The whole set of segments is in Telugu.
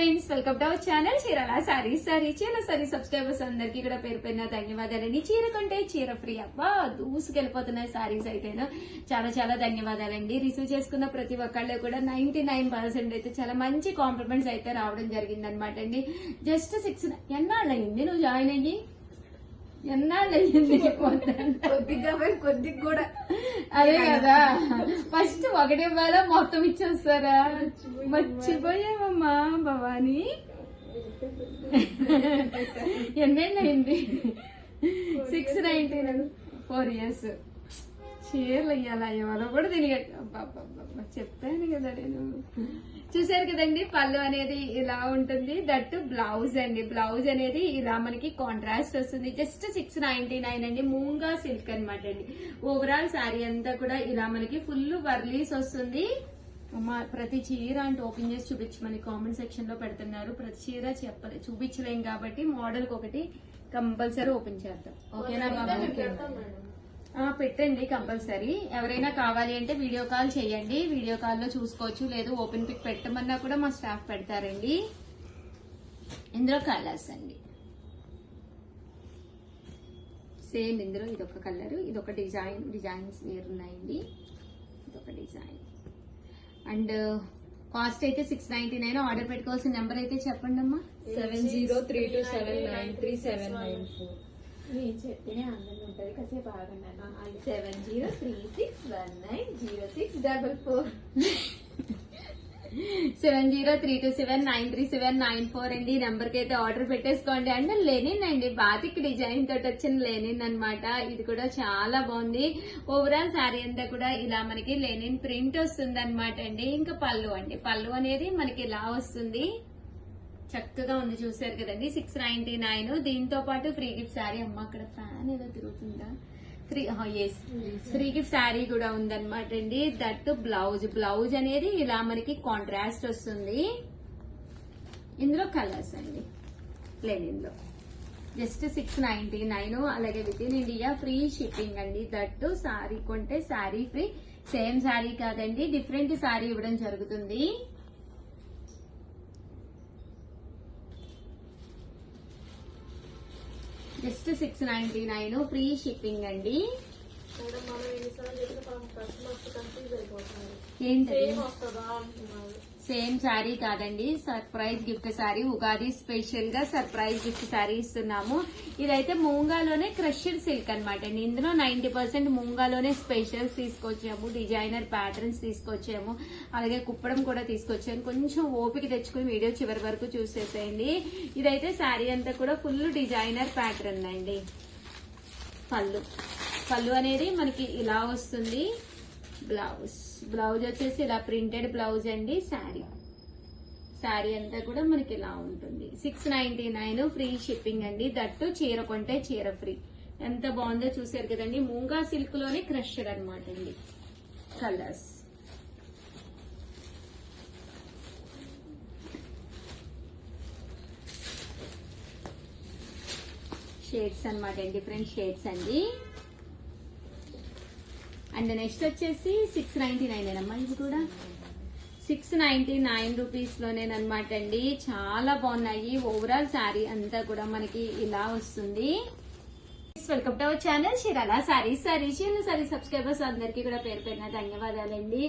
Friends, welcome to our channel Chirala saris. చీర సారీ సబ్స్క్రైబర్స్ అందరికి కూడా పేరు పేరున ధన్యవాదాలండి. చీర కొంటే చీర ఫ్రీ. అబ్బా దూసుకెళ్ళిపోతున్నాయి సారీస్ అయితేను. చాలా చాలా ధన్యవాదాలండి. రిసీవ్ చేసుకున్న ప్రతి ఒక్కళ్ళు కూడా 99% అయితే చాలా మంచి కాంప్లిమెంట్స్ అయితే రావడం జరిగింది అనమాట అండి. జస్ట్ 6 ఎన్నాళ్ళు అయింది నువ్వు జాయిన్ అయ్యి? ఎన్నాళ్ళు అయ్యింది? కొద్దిగా కూడా అదే కదా, ఫస్ట్ ఒకటి వేళ మొత్తం ఇచ్చేస్తారా? మర్చిపోయామమ్మా భవానీ. ఎన్నేళ్ళు అయింది? 619 4 years. చీరలు అయ్యాలా ఇవాళ కూడా తెలియదు. చెప్పాను కదా నేను. చూసారు కదండి, పళ్ళు అనేది ఇలా ఉంటుంది. దట్టు బ్లౌజ్ అండి. బ్లౌజ్ అనేది ఇలా మనకి కాంట్రాస్ట్ వస్తుంది. జస్ట్ 699 అండి. మూంగా సిల్క్ అనమాట అండి. ఓవరాల్ శారీ అంతా కూడా ఇలా మనకి ఫుల్ వర్లీస్ వస్తుంది. ప్రతి చీర అంటే ఓపెన్ చేసి చూపించమని కామెంట్ సెక్షన్ లో పెడుతున్నారు. ప్రతి చీర చూపించలేం కాబట్టి మోడల్ ఒకటి కంపల్సరీ ఓపెన్ చేద్దాం. ఓకేనా బాబు? పెట్టండి కంపల్సరీ. ఎవరైనా కావాలి అంటే వీడియో కాల్ చేయండి. వీడియో కాల్ లో చూసుకోవచ్చు. లేదు ఓపెన్ పిక్ పెట్టమన్నా కూడా మా స్టాఫ్ పెడతారండి. ఇందులో కలర్స్ అండి సేమ్. ఇందులో ఇదొక కలర్, ఇదొక డిజైన్స్ వేరున్నాయండి. ఇదొక డిజైన్. అండ్ కాస్ట్ అయితే 699. ఆర్డర్ పెట్టుకోవాల్సిన నెంబర్ అయితే చెప్పండి అమ్మా. 7032799374. నేను చెప్పిన అందరం ఉంటది కాసేపు ఆగండి. 7036190644. 7032793794 అండి. ఈ నెంబర్ కి అయితే ఆర్డర్ పెట్టేసుకోండి. అండ్ లెనిన్ అండి, బాతిక్ డిజైన్ తోటి వచ్చిన లెనిన్ అన్నమాట. ఇది కూడా చాలా బాగుంది. ఓవరాల్ శారీ అంతా కూడా ఇలా మనకి లెనిన్ ప్రింట్ వస్తుంది అనమాట అండి. ఇంకా పళ్ళు అండి, పళ్ళు అనేది మనకి ఇలా వస్తుంది. చక్కగా ఉంది. చూసారు కదండి, 699. దీంతో పాటు ఫ్రీ గిఫ్ట్ శారీ. అమ్మ అక్కడ ఫ్యాన్ ఏదో తిరుగుతుందా? ఫ్రీ గిఫ్ట్ శారీ కూడా ఉందన్నమాట అండి. దట్ బ్లౌజ్ అనేది ఇలా మనకి కాంట్రాస్ట్ వస్తుంది. ఇందులో కలర్స్ అండి లెనిన్ లో. జస్ట్ 699. అలాగే with in India free shipping అండి. దట్టు శారీ కొంటే శారీ ఫ్రీ. సేమ్ శారీ కాదండి, డిఫరెంట్ శారీ ఇవ్వడం జరుగుతుంది. జస్ట్ 699 ఫ్రీ షిప్పింగ్ అండి. ఏంటి సేమ్ శారీ కాదండి, surprise gift sari. Ugadi special గా సర్ప్రైజ్ గిఫ్ట్ శారీ ఇస్తున్నాము. ఇదైతే మూంగాలోనే క్రష్డ్ సిల్క్ అనమాట అండి. ఇందులో 90% మూంగాలోనే స్పెషల్స్ తీసుకొచ్చాము. డిజైనర్ ప్యాటర్న్స్ తీసుకొచ్చాము. అలాగే కుప్పడం కూడా తీసుకొచ్చాము. కొంచెం ఓపిక తెచ్చుకుని వీడియో చివరి వరకు చూసేసేయండి. ఇదైతే శారీ అంతా కూడా ఫుల్ డిజైనర్ ప్యాటర్న్ అండి. పళ్ళు అనేది మనకి ఇలా వస్తుంది. బ్లౌజ్ వచ్చేసి ఇలా ప్రింటెడ్ బ్లౌజ్ అండి. శారీ అంతా కూడా మనకి ఇలా ఉంటుంది. 699 ఫ్రీ షిప్పింగ్ అండి. దట్టు చీర కొంటే చీర ఫ్రీ. ఎంత బాగుందో చూసారు కదండి. మూంగా సిల్క్ లోనే క్రష్డ్ అనమాట అండి. కలర్స్ షేడ్స్ అనమాట అండి, డిఫరెంట్ షేడ్స్ అండి. అండ్ నెక్స్ట్ వచ్చేసి 699 అమ్మా. ఇది కూడా 699 రూపీస్ లోనేనమాట అండి. చాలా బాగున్నాయి. ఓవరాల్ శారీ అంతా కూడా మనకి ఇలా వస్తుంది. Welcome to our channel Chirala saris. Chirala sorry subscribers అందరికి కూడా పేరు పేరున ధన్యవాదాలండి.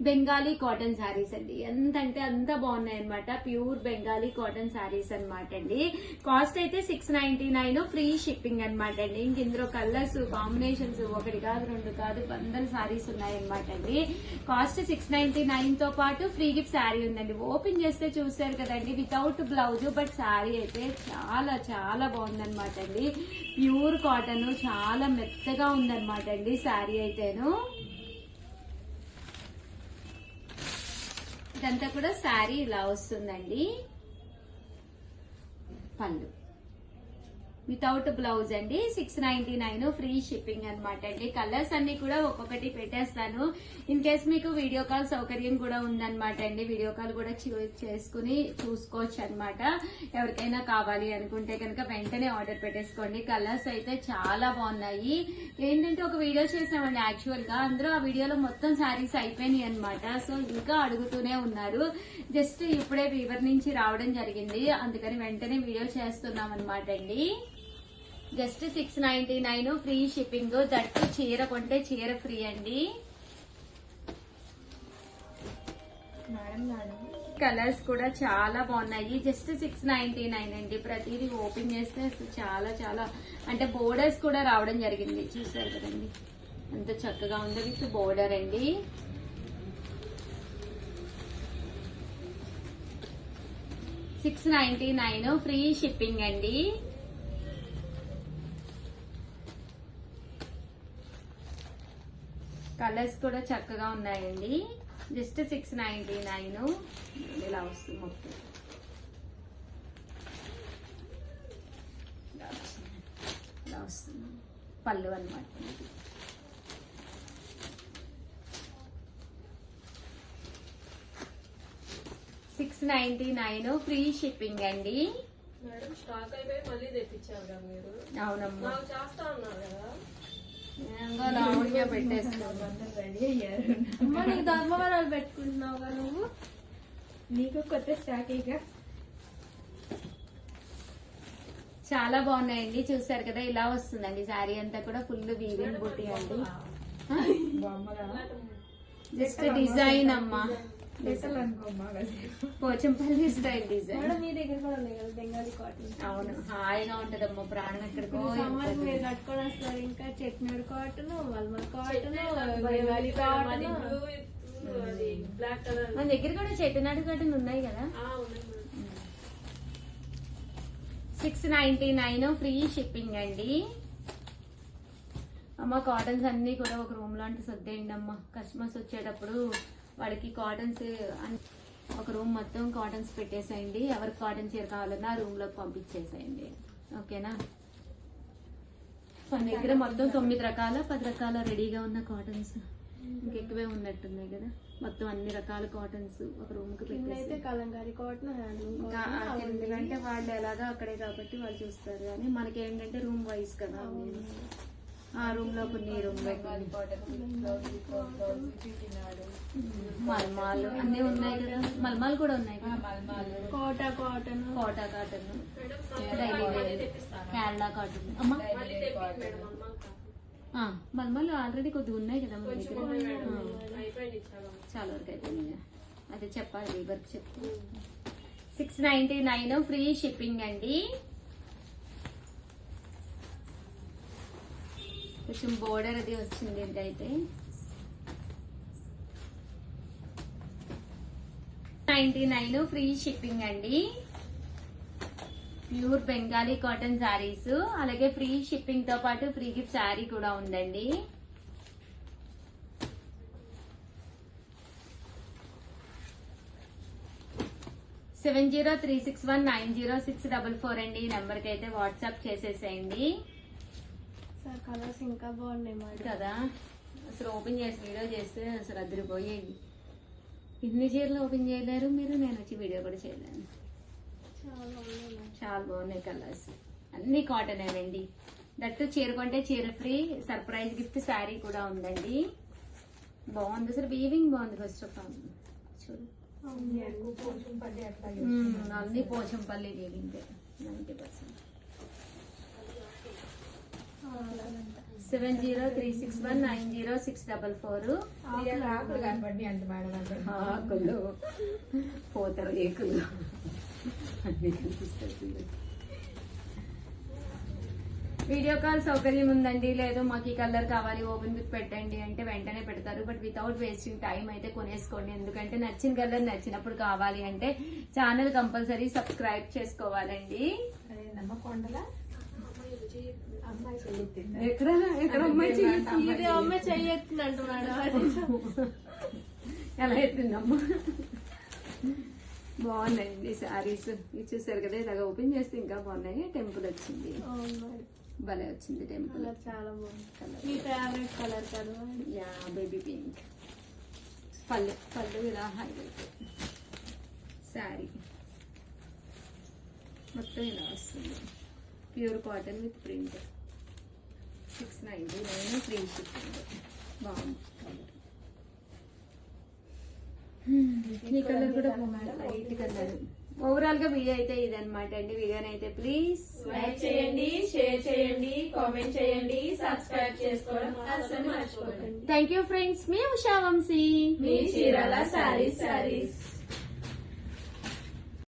బెంగాలీ కాటన్ శారీస్ అండి. ఎంత అంటే అంత బాగున్నాయి అనమాట. ప్యూర్ బెంగాలీ కాటన్ శారీస్ అనమాట అండి. కాస్ట్ అయితే 699 ఫ్రీ షిప్పింగ్ అనమాట అండి. ఇంక ఇందులో కలర్స్ కాంబినేషన్స్ ఒకటి కాదు రెండు కాదు 100 శారీస్ ఉన్నాయన్నమాట అండి. కాస్ట్ 699 తో పాటు ఫ్రీ గిఫ్ట్ శారీ ఉందండి. ఓపెన్ చేస్తే చూసారు కదండి, వితౌట్ బ్లౌజ్. బట్ శారీ అయితే చాలా చాలా బాగుందన్నమాట అండి. ప్యూర్ కాటన్, చాలా మెత్తగా ఉందన్నమాట అండి శారీ అయితేను. ఇదంతా కూడా శారీ ఇలా వస్తుందండి. పళ్ళు వితౌట్ బ్లౌజ్ అండి. 699 ఫ్రీ షిప్పింగ్ అన్నమాట అండి. కలర్స్ అన్ని కూడా ఒక్కొక్కటి పెట్టేస్తాను. ఇన్ కేస్ మీకు వీడియో కాల్ సౌకర్యం కూడా ఉందన్నమాట అండి. వీడియో కాల్ కూడా చేసుకుని చూసుకోవచ్చు అన్నమాట. ఎవరికైనా కావాలి అనుకుంటే కనుక వెంటనే ఆర్డర్ పెట్టేసుకోండి. కలర్స్ అయితే చాలా బాగున్నాయి. ఏంటంటే ఒక వీడియో చేసామండి యాక్చువల్ గా, అందులో ఆ వీడియోలో మొత్తం శారీస్ అయిపోయినాయి అన్నమాట. సో ఇంకా అడుగుతూనే ఉన్నారు. జస్ట్ ఇప్పుడే వీవర్ నుంచి రావడం జరిగింది, అందుకని వెంటనే వీడియో చేస్తున్నాం అనమాట అండి. Just 699 free shipping. దట్టు చీర కొంటే చీర ఫ్రీ అండి. కలర్స్ కూడా చాలా బాగున్నాయి. జస్ట్ 699 అండి. ప్రతిదీ ఓపెన్ చేస్తే అసలు చాలా చాలా అంటే బోర్డర్స్ కూడా రావడం జరిగింది. చూసారు కదండి ఎంత చక్కగా ఉందో విత్ బోర్డర్ అండి. $699 ఫ్రీ షిప్పింగ్ అండి. కలర్స్ కూడా చక్కగా ఉన్నాయండి. జస్ట్ 699 ఇలా వస్తుంది మొత్తం. ఇలా వస్తుంది పళ్ళు అన్నమాట. $699 ఫ్రీ షిప్పింగ్ అండి. మేడం స్టాక్ అయిపోయి మళ్ళీ తెప్పించావుగా మీరు. అవునమ్మా, నాకు చేస్తా ఉన్నారు కదా. లావుగా పెట్టేస్తాను. రెడీ అయ్యారు. అమ్మ నీకు ధర్మవరాలు పెట్టుకుంటున్నావుగా నువ్వు. నీకు కొత్త స్టాక్ ఇక. చాలా బాగున్నాయండి. చూసారు కదా ఇలా వస్తుందండి శారీ అంతా కూడా ఫుల్ వీవింగ్ బుట్టి అండి. జస్ట్ డిజైన్ అమ్మా, పోచంపల్లి స్టైల్ డిజైన్. మేడం మీ దగ్గర కూడా ఉన్నాయి కదా బెంగాలీ కాటన్. అవును, హాయిగా ఉంటదమ్మా. ప్రాణం ఎక్కడికో సమ్మర్ మీరు కట్టుకొని వస్తారు. ఇంకా చెట్నూరు కాటన్, మల్మల్ కాటన్, బెంగాలీ కాటన్. అది బ్లాక్ కలర్. మన దగ్గర కూడా చెట్టునాడు కాటన్ ఉన్నాయి కదా. 699 ఫ్రీ షిప్పింగ్ అండి. అమ్మ కాటన్స్ అన్ని కూడా ఒక రూమ్ లాంటి సర్దేయండి అమ్మ. కస్టమర్స్ వచ్చేటప్పుడు వాడికి కాటన్స్ ఒక రూమ్ మొత్తం కాటన్స్ పెట్టేసేయండి. ఎవరికి కాటన్ చీర కావాలన్నా రూమ్ లోకి పంపించేసేయండి. ఓకేనా? మన దగ్గర మొత్తం 9 రకాల 10 రకాల రెడీగా ఉన్న కాటన్స్ ఇంకెక్కువే ఉన్నట్టున్నాయి కదా. మొత్తం అన్ని రకాల కాటన్స్ ఒక రూమ్ కి అయితే పెట్టేసి, కలంకారీ కాటన్, హ్యాండ్లూమ్ ఇంకా ఎందుకంటే వాళ్ళు ఎలాగా అక్కడే కాబట్టి వాళ్ళు చూస్తారు. కానీ మనకి ఏంటంటే రూమ్ వైజ్ కదా, ఆ రూమ్ లో కొన్ని రూమ్ మల్మాలు అన్ని ఉన్నాయి కదా. మల్మాలు కూడా ఉన్నాయి కదా. Kota cotton, Kota cotton, daily wear, Kerala cotton. అమ్మా మల్మాలు ఆల్రెడీ కొద్దిగా ఉన్నాయి కదా మన దగ్గర. చాలా వరకు అయితే అదే చెప్పాలి, వర్క్ చెప్తా. 699 ఫ్రీ షిప్పింగ్ అండి. కొంచెం బోర్డర్ అది వచ్చింది ఇదైతే. 99 ఫ్రీ షిప్పింగ్ అండి. ప్యూర్ బెంగాలీ కాటన్ శారీస్, అలాగే ఫ్రీ షిప్పింగ్ తో పాటు ఫ్రీ గిఫ్ట్ శారీ కూడా ఉందండి. $7036190644 అండి. ఈ నెంబర్ కి అయితే వాట్సాప్ చేసేసేయండి సార్. కలర్స్ ఇంకా బాగున్నాయి మేడం కదా. అసలు ఓపెన్ చేసి వీడియో చేస్తే అసలు అదిరిపోయేది. ఇన్ని చీరలు ఓపెన్ చేయలేరు మీరు, నేను వచ్చి వీడియో కూడా చేయలేను. చాలా ఉన్నాయి. చాలా బాగున్నాయి కలర్స్, అన్ని కాటన్ ఏనండి. దట్టు చీర కొంటే చీర ఫ్రీ, సర్ప్రైజ్ గిఫ్ట్ శారీ కూడా ఉందండి. బాగుంది అసలు, వీవింగ్ బాగుంది. ఫస్ట్ ఆఫ్ ఆల్ చూడు, అన్ని పోచంపల్లి వీవింగ్ 90%. 7036190644. ఆకులు పోతర ఏకులు అన్ని కనిపిస్తాయి. వీడియో కాల్ సౌకర్యం ఉందండి. లేదు మాకు ఈ కలర్ కావాలి ఓపెన్ బుక్ పెట్టండి అంటే వెంటనే పెడతారు. బట్ వితౌట్ వేస్టింగ్ టైం అయితే కొనేసుకోండి. ఎందుకంటే నచ్చిన కలర్ నచ్చినప్పుడు కావాలి అంటే ఛానల్ కంపల్సరీ సబ్స్క్రైబ్ చేసుకోవాలండి. ఎక్కడ ఎక్కడ అమ్మాయి ఇది అమ్మ చెయ్యెత్తిందంట మేడం. ఎలా ఎత్తిందమ్మా? బాగున్నాయండి శారీస్. ఇది చూసారు కదా, ఇలాగ ఓపెన్ చేస్తే ఇంకా బాగున్నాయి. టెంపుల్ వచ్చింది, అవును మేడం. భలే వచ్చింది టెంపుల్. కలర్ చాలా బాగుంది. మీ ఫేవరెట్ కలర్ కదా మేడం? Yeah, baby pink. పళ్ళు పళ్ళు ఇలా హైలైట్. శారీ మొత్తం ఇలా వస్తుంది. Pure cotton with print. 699 free shipping. బాగుంది కలర్. ఈ కలర్ కూడా బాగుంది, లైట్ కలర్. ఓవరాల్ గా వీడియో అయితే ఇదన్నమాట అండి. వీడియోనైతే ప్లీజ్ లైక్ చేయండి, షేర్ చేయండి, కామెంట్ చేయండి, సబ్స్క్రైబ్ చేసుకోవడం అస్సలు మర్చిపోకండి. Thank you friends. మీ ఉషా వంశీ, మీ చీరాల సారీస్.